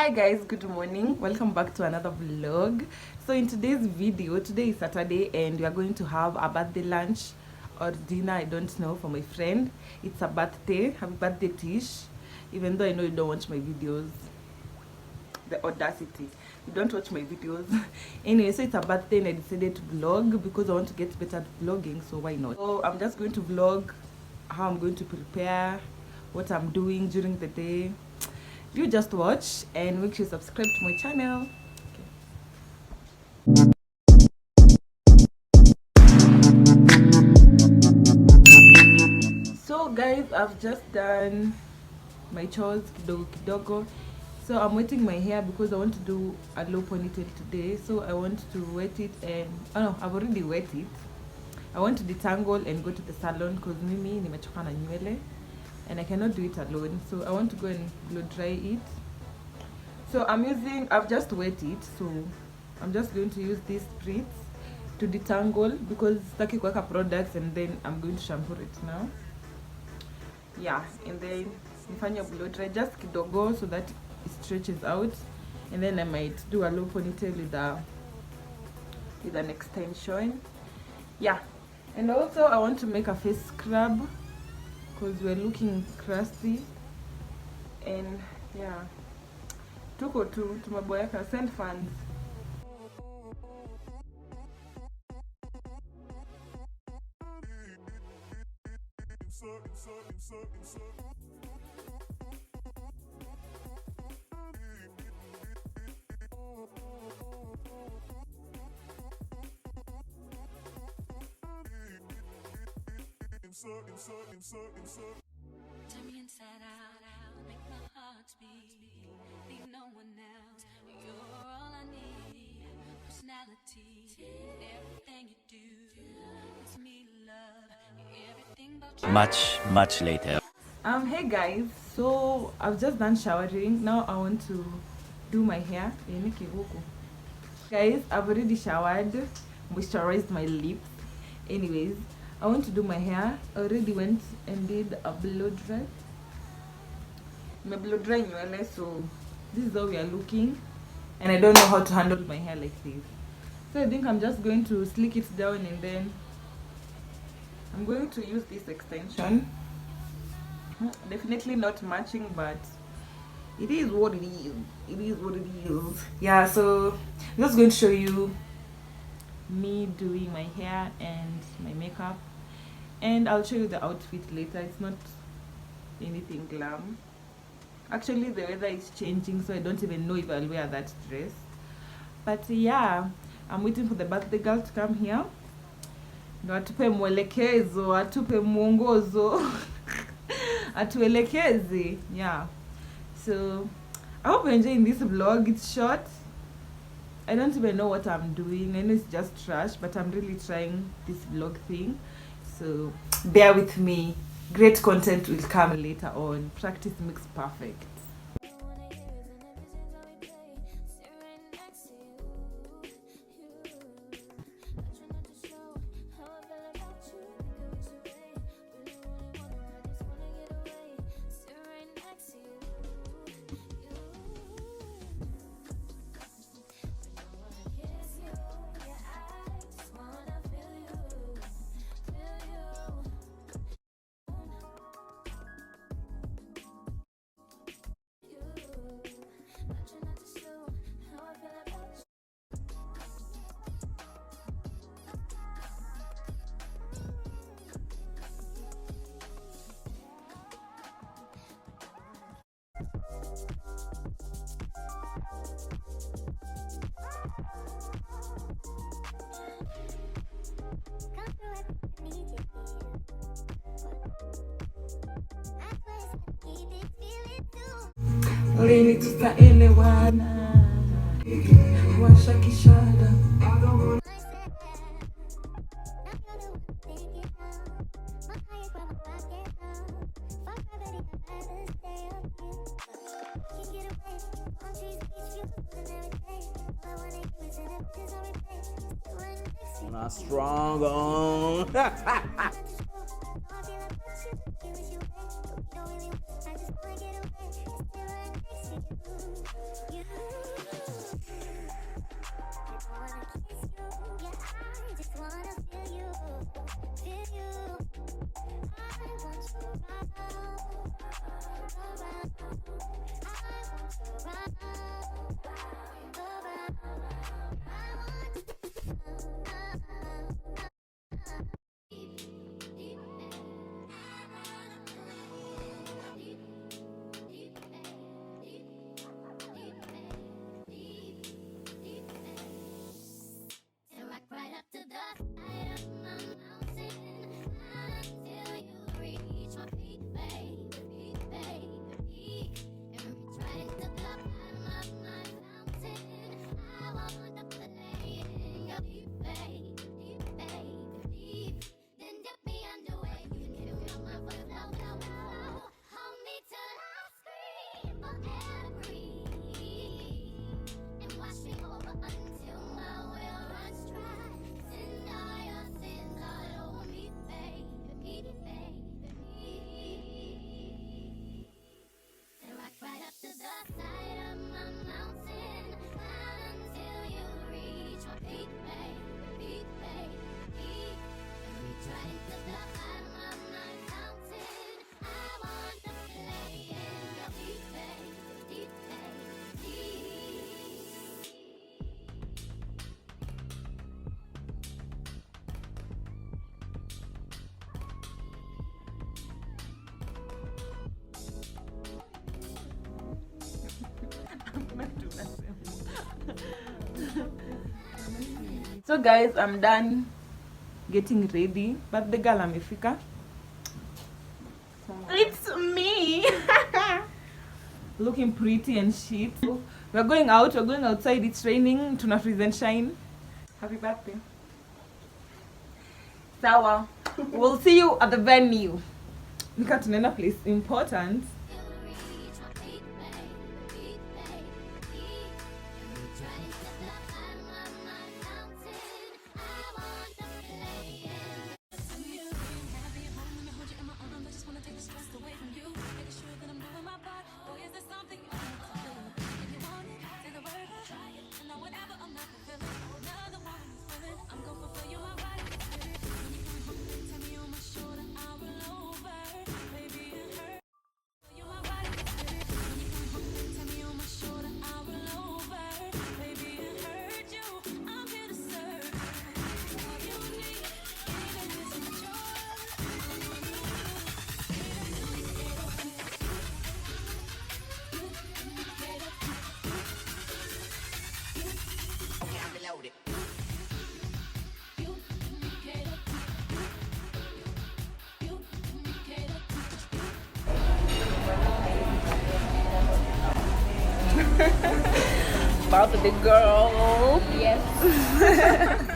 Hi guys, good morning. Welcome back to another vlog. So in today's video, today is Saturday and we are going to have a birthday lunch or dinner, I don't know, for my friend. It's a birthday. Happy birthday, Tish. Even though I know you don't watch my videos. The audacity. You don't watch my videos. Anyway, so it's a birthday and I decided to vlog because I want to get better at vlogging, so why not? So I'm just going to vlog how I'm going to prepare, what I'm doing during the day. You just watch and make sure you subscribe to my channel. Okay. So guys, I've just done my chores kidogo kidogo. So I'm wetting my hair because I want to do a low ponytail today. So I want to wet it and I've already wet it. I want to detangle and go to the salon because mimi nimechoka na nywele and I cannot do it alone. So I want to go and blow dry it. So I've just wet it, so I'm just going to use these spritz to detangle because sitaki kuweka products and then I'm going to shampoo it now. Yeah, and then nifanye blow dry just kidogo so that it stretches out, and then I might do a low ponytail with an extension. Yeah, and also I want to make a face scrub because we're looking crusty, and yeah, tuko tu tumeboeka. Send fans. Turn me inside out, make my heart speak. Need no one else, you're all I need. Personality, everything you do, it's me love, everything about you. Much later. Hey guys, so I've just done showering. Now I want to do my hair. Guys, I've already showered, moisturized my lips. Anyways, I want to do my hair. I already went and did a blow dry. My blow dry nywele, so this is how we are looking. And I don't know how to handle my hair like this. So I think I'm just going to slick it down and then I'm going to use this extension. Definitely not matching, but it is what it is. It is what it is. Yeah, so I'm just going to show you me doing my hair and my makeup, and I'll show you the outfit later. It's not anything glam. Actually, the weather is changing, so I don't even know if I'll wear that dress. But yeah, I'm waiting for the birthday girl to come here. Ndo atupe mwelekezo, atupe mwongozo, atuelekeze. Yeah. So I hope you're enjoying this vlog. It's short. I don't even know what I'm doing. I know it's just trash, but I'm really trying this vlog thing. So bear with me. Great content will come later on. Practice makes perfect. Lini tutaelewana, washa kishada. Not strong on. You So guys, I'm done getting ready, but the girl amefika. It's me. Looking pretty and shit. We're going out, we're going outside, it's raining, tuna freeze and shine. Happy birthday. Sawa. We'll see you at the venue. Nika tunaenda place important. About the big girl. Yes.